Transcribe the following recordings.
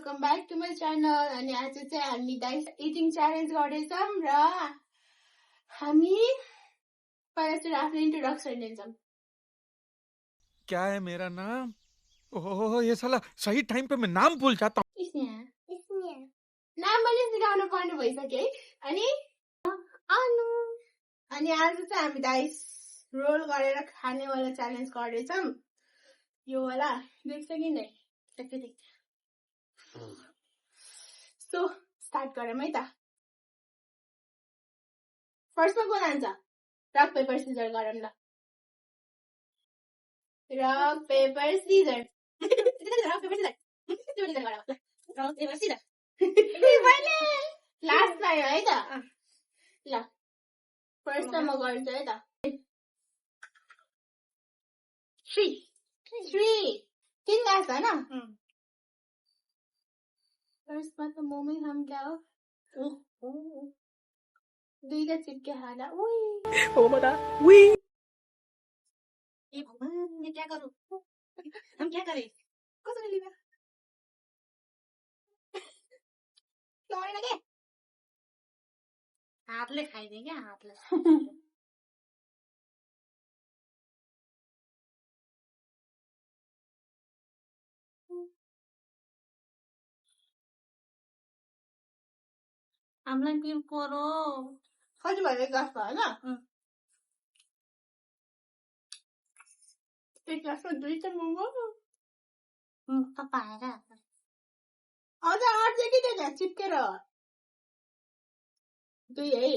Welcome back to my channel. अनि आज चाहिँ हामी गाइस इटिङ च्यालेन्ज गर्दैछौँ र हामी पहिला चाहिँ आफ्नो इन्ट्रोडक्सन दिन्छौँ। क्या है मेरा नाम? ओह ये साला सही टाइम पे मैं नाम भूल जाता हूँ। नाम पनि सिकाउनु पर्ने भइसक्यो है। अनि अनु अनि आज चाहिँ हामी गाइस रोल गरेर खानेवाला च्यालेन्ज गर्दैछौँ। यो वाला देख्छ कि नै? देख्छ। सो स्टार्ट गरौँ है त। फर्स्टमा को जान्छ? रक पेपर सिजर गरौँ ल। रक पेपर सिजर। रक पेपर सिजर। रक पेपर सिजर। लास्ट टाइम है त। ल फर्स्ट म गर्छु है त। 3 3 लास्ट हैन? फर्स्टमा त मोमै खाम क्या हो? दुईटा चिप्के खाला। ओ बता वी ए भगवान ये क्या करूं? हम क्या करें? कसरी लिने? लौडे लगे? हातले खाइदे क्या हातले? हामीलाई पिल परो। कति भयो एक ग्लास भयो हैन? एक ग्लासमा दुईटा मोमो। पाएर अझ आँट्छ कि त्यो त्यहाँ चिप्केर? दुई है?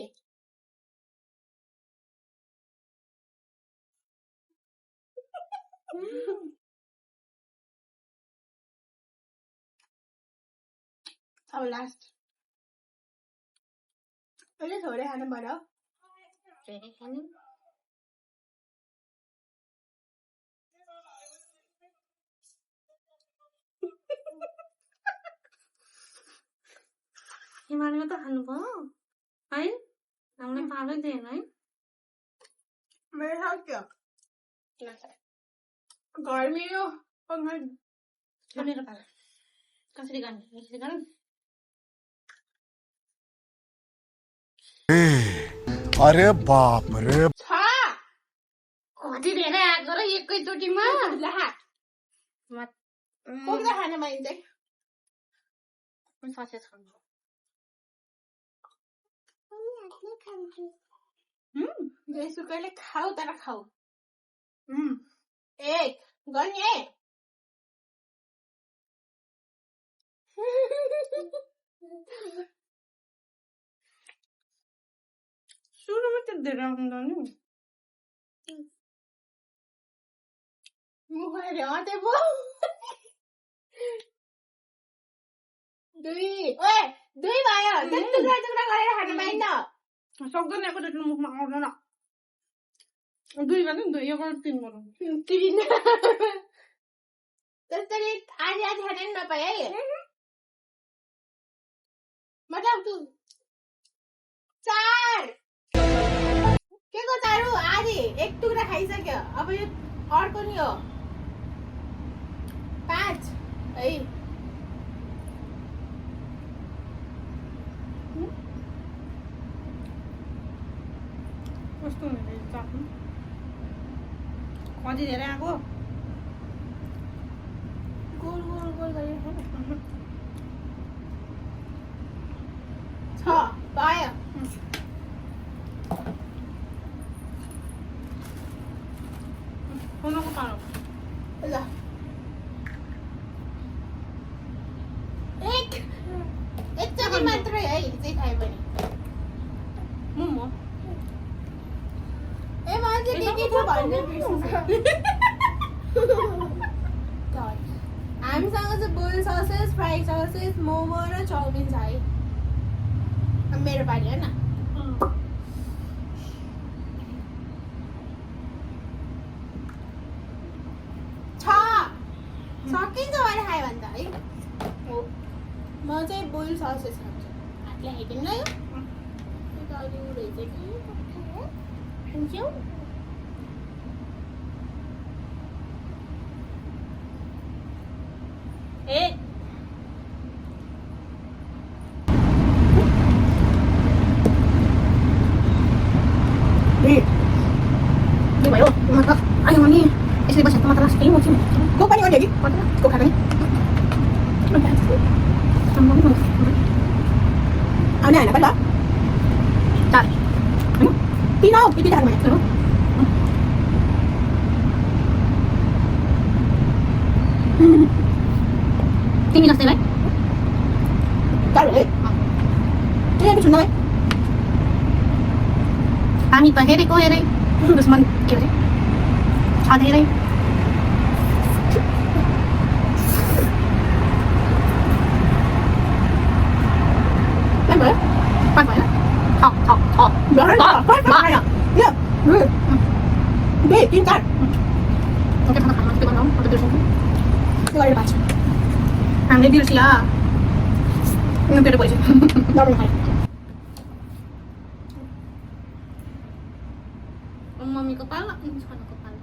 अब लास्ट अहिले थोरै खानु पर्यो। धेरै खानु हिमालमा त खानु भयो है? हामीलाई पालै दिएन है? मेरो सक्यो। गर्मी हो छोडेर पाल। कसरी गर्ने? यसरी गरौँ? अरे बाप रे कति धेरै आएको र एकैचोटिमा? ल कोक्दा खाने माइन्छ है? ससेज खान्छु। जेसुकैले खाऊ तर खाऊ। एक गर्ने सुरुमा त धेरै आउँदा नि मुखले आँटे पो। दुई भयो। टुक्रा टुक्रा गरेर खानु पाइन्न। सक्दैन एकैचोटि मुखमा आउँदैन। दुई भने दुई यो गरेर 3 गरौँ। 3 त्यसरी आधी आधी खान नपाए है? मतलब तु 4 के को 4 हो? आधी एक टुक्रा खाइसक्यो। अब यो अर्को नि हो 5 है? कस्तो हुँदैछ आफ्नो? कति धेरै आएको? गोल गोल गोल गरेर खाऊ। 6 भयो। कोनको पारो? ल एकचोटि मात्रै है जे खाए पनि। मोमो ए मान्छे के छ भन्ने बिर्सिन्छ। हामीसँग चाहिँ boil sausage, fry sausage, momo र चाउमिन छ है। मेरो पाली हो न? सकिन्छ भने खायो भने त है? म चाहिँ बोइल ससेज खान्छु। हातले खाइदिनु ल यो? त्यो त अलि उ रहेछ कि खान्छौ? भने होइन पहिला चाल होइन पिन हौ पिपी खाएको भने तिमी जस्तैलाई चाल है के छुन्न है हामी त हेरेको हेरे दुश्मन के अरे छ धेरै Bắt phải thọc thọc thọc đi kim cắt oke thằng nào cái bóng nó được không cái này là hàng này đi xia nhưng cái đấy đâu rồi mami kepala ini sekarang kepala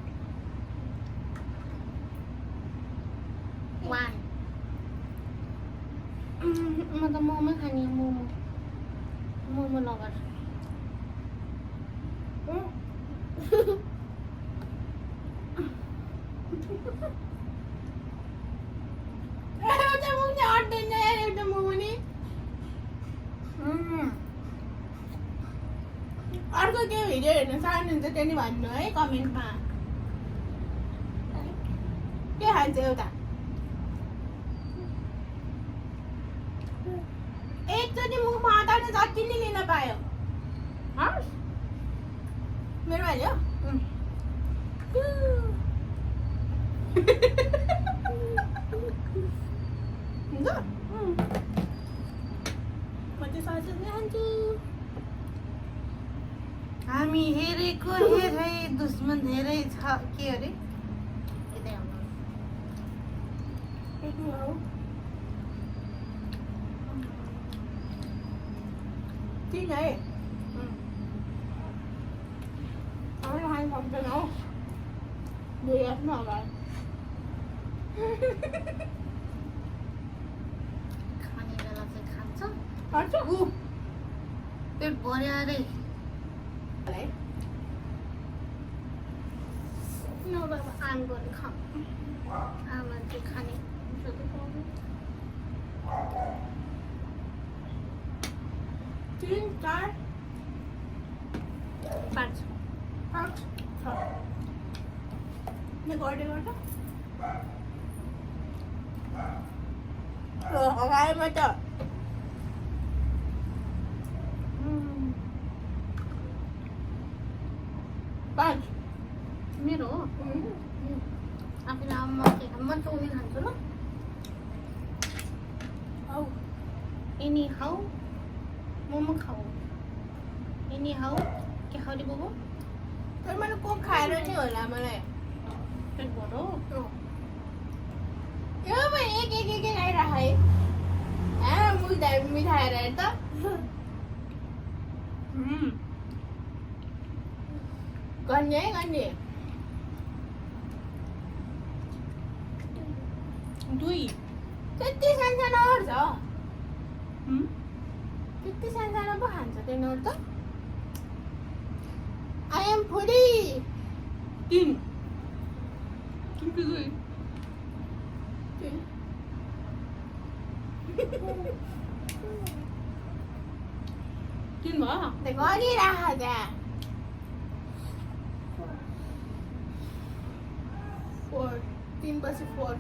why mata mau makan ya mau lover Macam punya ordernya ya udah mau nih. अर्को के video हेर्न चाहनुहुन्छ त्यही भन्नु है कमेन्टमा के खान्छ एउटा एकचोटि मुखमा हटाउन जति नै लिन पायो मेरो हाल्यो हुन्छ म चाहिँ ससो नै खान्छु हामी हेरेको हेरै दुश्मन धेरै छ के अरे यतै आउनु ठीक है हामी खान सक्दैनौँ दुईमा अगाडि खाने बेला चाहिँ खान्छ पेट भर्यो अरे I'm going to come. I'm going to खाने तीन चार पाँच छ मैं गर्दै गर्दा अगाडिमा त पाँच मेरो आफूलाई म त उनी खान्छु ल हौ यिनी खाऊ मोमो खाऊ यिनी खाऊ के खाउने बोबो तर मैले कोक खाएर नि होला मलाई पेट भरो यो म एक एक एक आइराख है मुल्दा मिठाएर हेर त गर्ने है गर्ने दुई त्यति सानसानोहरू छ त्यति सानसानो पो खान्छ तिनीहरू त आई एम फुडी तिन दुई तिन भयो गरिराख त्यहाँ फोर तीन पछि फोर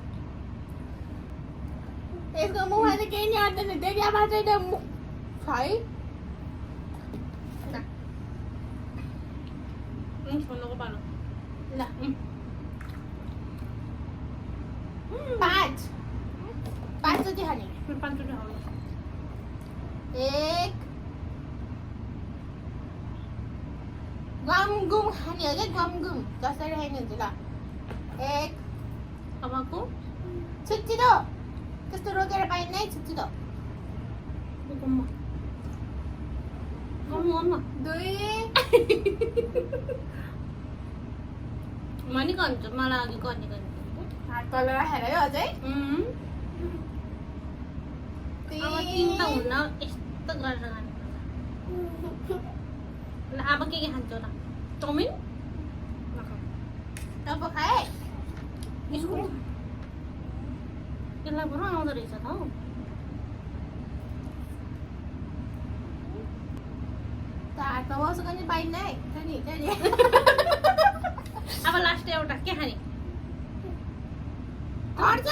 यसको मुखमा चाहिँ केही नि आँट्दैन देखिया चाहिँ मुख छ है छोड्नुको पालो ल पाँच पाँचचोटि खाने पाँचचोटि खाने एक गम गुम खाने हो क्या गम गुम जसरी खाइनुहुन्छ ल एक अबको छिटो त्यस्तो रोकेर पाइन्न है छिटो दुई मनी गर्नु मलाई अघि गर्ने हात तल राखेर है अझै तिन त हुन्न यस्तो गरेर खानु अब के खान्छौ त चाउमिन अब खाए यसलाई पुरा आउँदो रहेछ त हौ हातमा बसेको नि पाइन्न है त्यही नि अब लास्ट एउटा के खाने अट्छ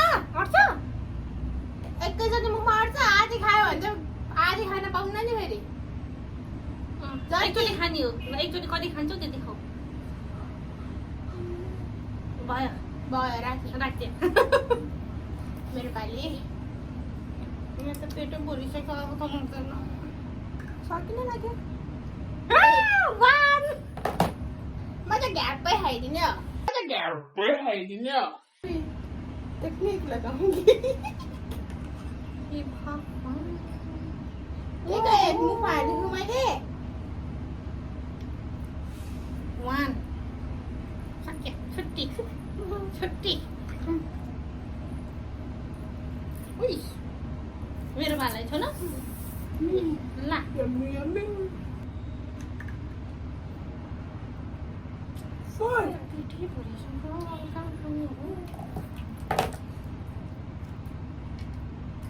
एकैचोटि मुखमा अट्छ आधी खायो भने चाहिँ आधी खान पाउन्न नि फेरि एकचोटि खाने हो एकचोटि कति खान्छौ त्यति खाऊ भयो भयो राख्थेँ मेरो पालि मेरो त पेटो भरिसक्यो अब त लाग्दैन सकिन लाग्यो म त घ्यापै खाइदिने हो टेक्निक लगाउँगी मुखमा हालिदिनु मैले वान सक्यो छुट्टी उइ मेरो भालाई छ न ल पेटै भरिसक्यो अब कहाँ खाने हो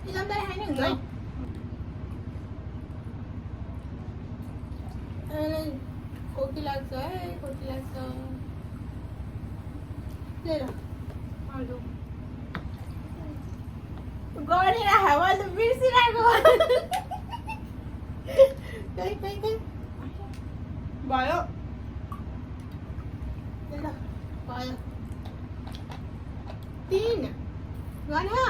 इलामदारी खाने हुन्छ खोकी लाग्छ है खोकी लाग्छ गरेर हावा त बिर्सिरहेको भयो ल भयो 3 गर्ने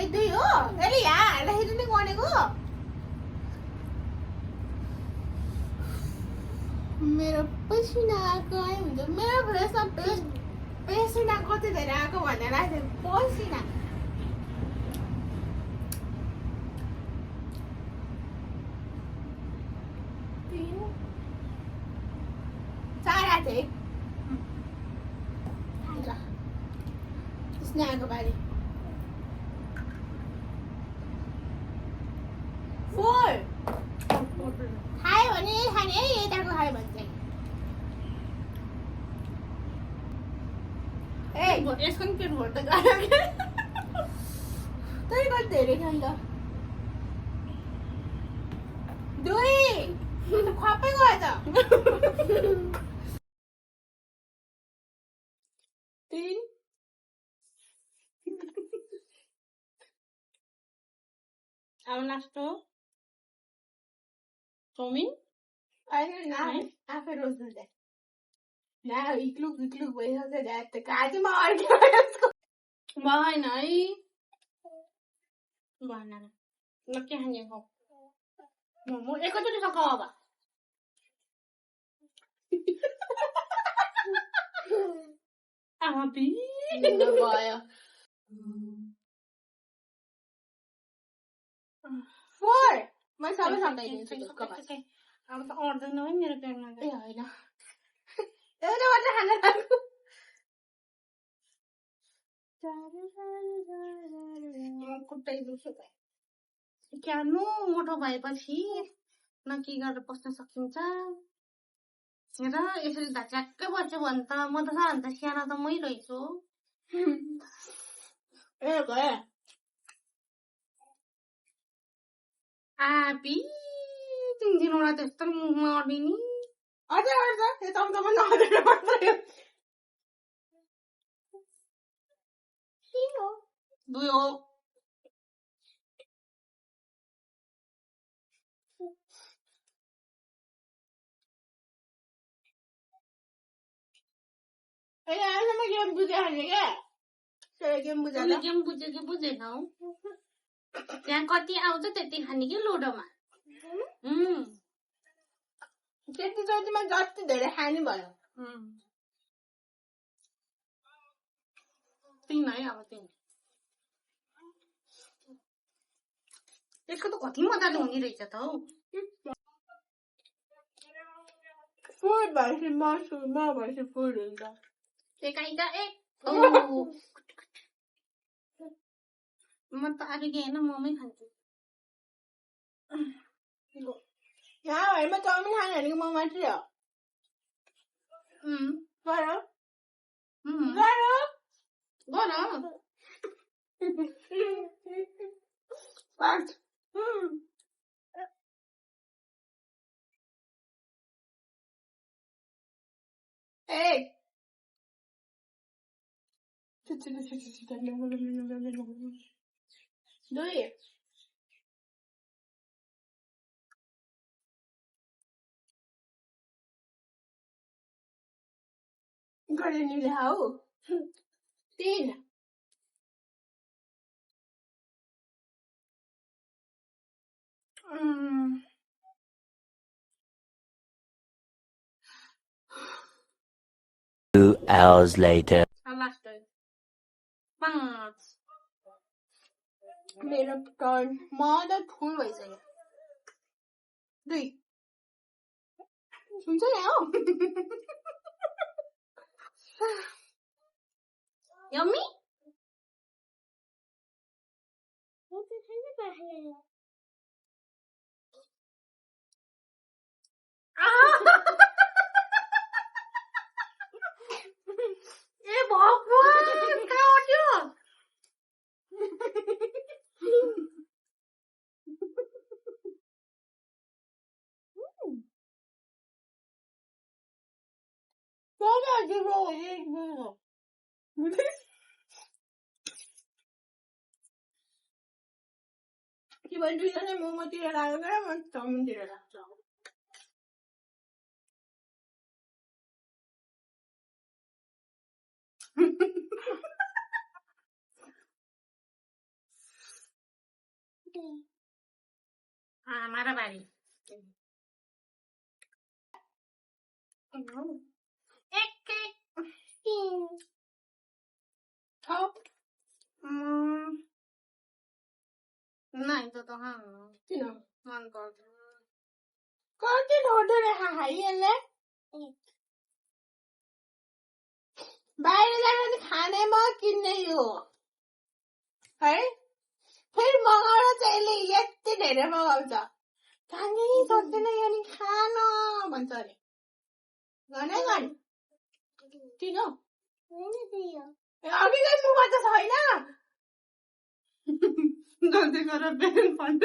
एक दुई हो अहिले यहाँ हाल्दाखेरि नै गनेको मेरो पसिना आएको है हुन्छ मेरो फेसमा पसिना कति धेरै आएको भनेर पसिना चार आएको है स्नेहाको बारी 4 खायो भने खाने है यताको खायो भने चाहिँ यसको नि पेट भर्दै गयो कि तै कति धेरै खान्छ 2 खप्पै गयो त 3 अब लास्ट हो चाउमिन अहिले आफै रोज्नु चाहिँ इक्लुक भइसक्छ ढ्याट काँचीमा अड्क्यो यसको भएन है भएन ल के खाने खाऊ मोमो एकैचोटि सकाऊ अब भयो 4 म सबै सकाइदिन्छु त्यसको बाद अब त अट्दैन है मेरो पेटमा ए होइन एउटा मात्र खान लाग्यो खुट्टै दुख्यो त क्यानो मोटो भएपछि न के गरेर बस्न सकिन्छ हेर यसरी झ्याक्कै बस्यो भने त म त सबभन्दा सानो त मै रहेछु ए गयो आबी तिनवटा त्यस्तो मुखमा अडिनी अझै अड्छ यो चम्चामा नअडेर मात्रै हो 2 हो अहिले आजसम्म गेम बुझे खाने क्या गेम बुझा गेम बुझ्यो कि बुझेनौ त्यहाँ कति आउँछ त्यति खाने कि लुडोमा त्यतिचोटिमा जति धेरै खाने भयो 3 है अब 3 त्यसको त कति मजाले हुने रहेछ त हौ फुड भएपछि मासु भएपछि फुड हुन्छ एकाइका एक म त अरू के होइन मोमै खान्छु यहाँ घरमा चाउमिन खाने भनेको म मात्रै हो गर एक 2 गरेर हौ 3 2 hours later. लास्ट 5 मेरो टर्न म त फुल भइसक्यो 2 हुन्छ नि हौ यम्मी ए भगवान कहाँ उठ्यो कि भने दुईजना मोमोतिर लागेर म चाउमिनतिर लाग्छ हमारा बारी एक थप नहीं तो हाँ किन मन पर्छ कति ढोडो रेखा खाइएले बाहिर जाँदा चाहिँ खाने म किन्ने हो है फेरि मगाएर चाहिँ यसले यति धेरै मगाउँछ खाने सक्दैन यो नि खान भन्छ अरे गनै गन किन अघिकै मुखमा त छैन गल्ती गरेर बेन फन्ड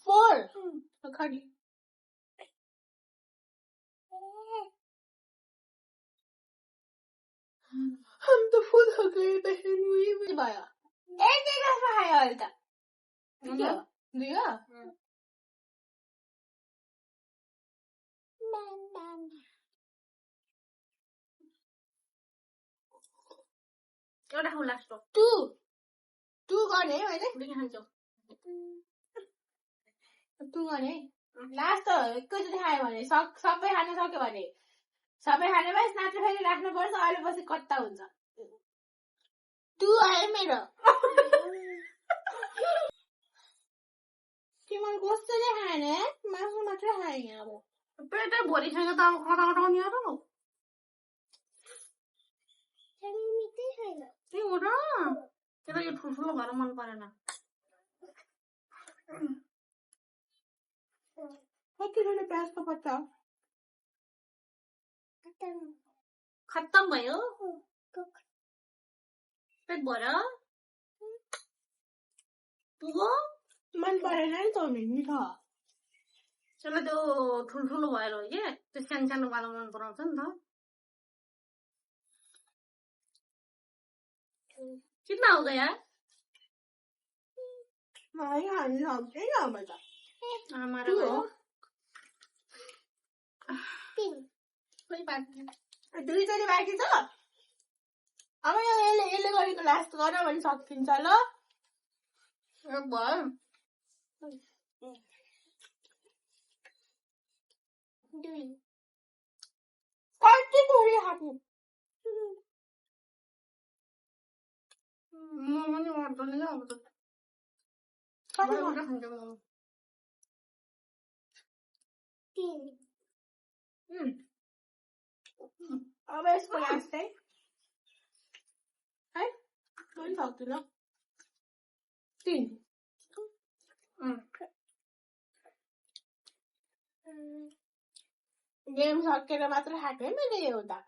4 खरी हम तो फुल हो गए बहन हुई भयो एक ग्लासमा खायो अहिले त के हो 2 हो एउटा खाऊ लास्ट 2 गर्ने है मैले दुई खान्छौ 2 गर्ने लास्ट त एकैचोटि खायो भने सबै खान सक्यो भने सबै खाने भए नाच्नु फेरि राख्नुपर्छ अहिले पछि कता हुन्छ 2 आयो मेरो तिमीले कसैले खाने मासु मात्रै खाएँ अब पेटै भरिसक्यो त अब खटा खटाउने हो त्यही हो र तर यो ठुल्ठुलो भएर मन परेन कति बेला प्याजको पत्ता खत्तम भयो पेट भर पुगो मन परेन नि चाउमिन मिठो त्यसलाई त्यो ठुल्ठुलो भएर हो कि त्यो सानो सानो वाला मन पराउँछ नि त कितना हो गया मलाई खानु सक्दैन अब त हमारा हो कोही बात नहीं 2 चोटि बाँकी छ अब यो यसले गरेको लास्ट गर भने सकिन्छ ल भयो कति थोडी खानु म पनि मर्दैन क्या अब त कति एउटा खान्छ मोमो अब यसको लास्ट है है पनि सक्दिनँ 3 गेम सकेर मात्र खाएको है मैले एउटा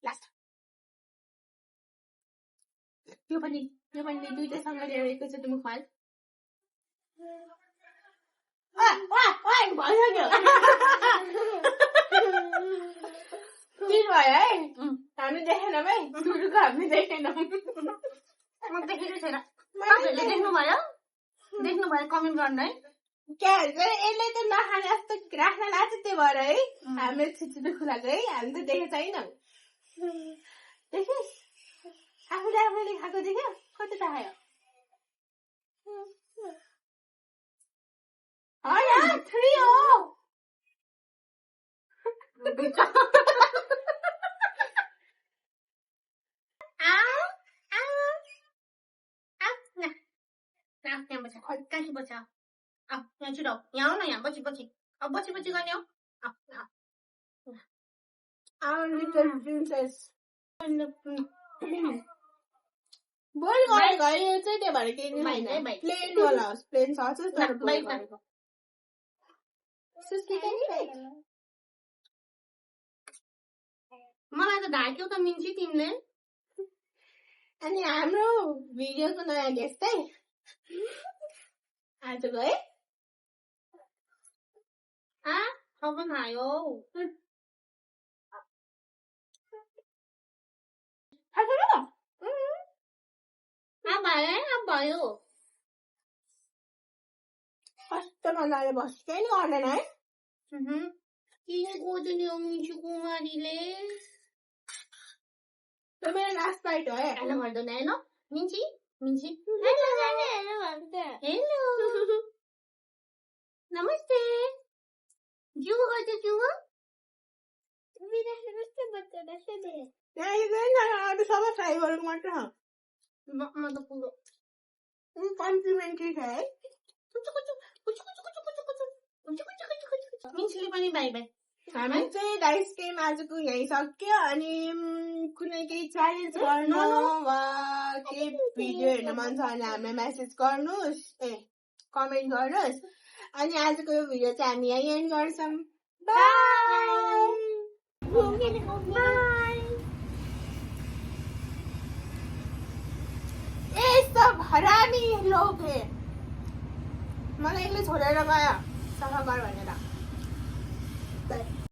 लास्ट यो पनि दुईटैसँग ल्याएको छ तिम्रो फाइल भइसक्यो तिन भयो है हामी देखेन भाइ सुरुको हामी देखेनौँ म देखेकै छैन तपाईँहरूले देख्नुभयो कमेन्ट गर्नु है क्या भन्छ यसले त नखाने जस्तो राख्न लाग्छ त्यो भएर है हामीले छिटो खुलाएको है हामी त देखेको छैनौँ देख्यो आफूले खाएको देख्यो कति देखायो होइन 3 हो त्यहाँ बस्छ कहाँ बस्छ यहाँ छिटो यहाँ आऊ न यहाँ पछि अब पछि गर्ने हो Our little princess. बोइल गरेको है यो चाहिँ त्यही भएर केही नि होइन प्लेन वाला होस् प्लेन सस होस् तर बोइल गरेको मलाई त ढाक्यौ त मिन्ची तिमीले अनि हाम्रो भिडियोको नयाँ गेस्ट चाहिँ आजको है खबर आयो भयो कस्तो मजाले बस्छ केही नि गर्दैन है किन गोजनी हो मिन्चु कुमारीले त्यो मेरो लास्ट बाइट हो है हेलो गर्दैन हेलो मिन्ची हेलो नमस्ते जुगो गर्छ जुगो अरू सबै ट्राई गर्नु मात्र म त पुरो कम्प्लिमेन्ट्री छ है मिन्चीले पनि बाई बाई हामी चाहिँ राइस गेम आजको यही सक्यो अनि कुनै केही च्यालेन्ज गर्नु वा केही भिडियो हेर्न मन छ भने हामीलाई मेसेज गर्नुहोस् कमेन्ट गर्नुहोस् अनि आजको यो भिडियो चाहिँ हामी यही एन्ड गर्छौँ बाई ये सब हरामी लोग है मलाई एक्लै छोडेर गयो सफा गर भनेर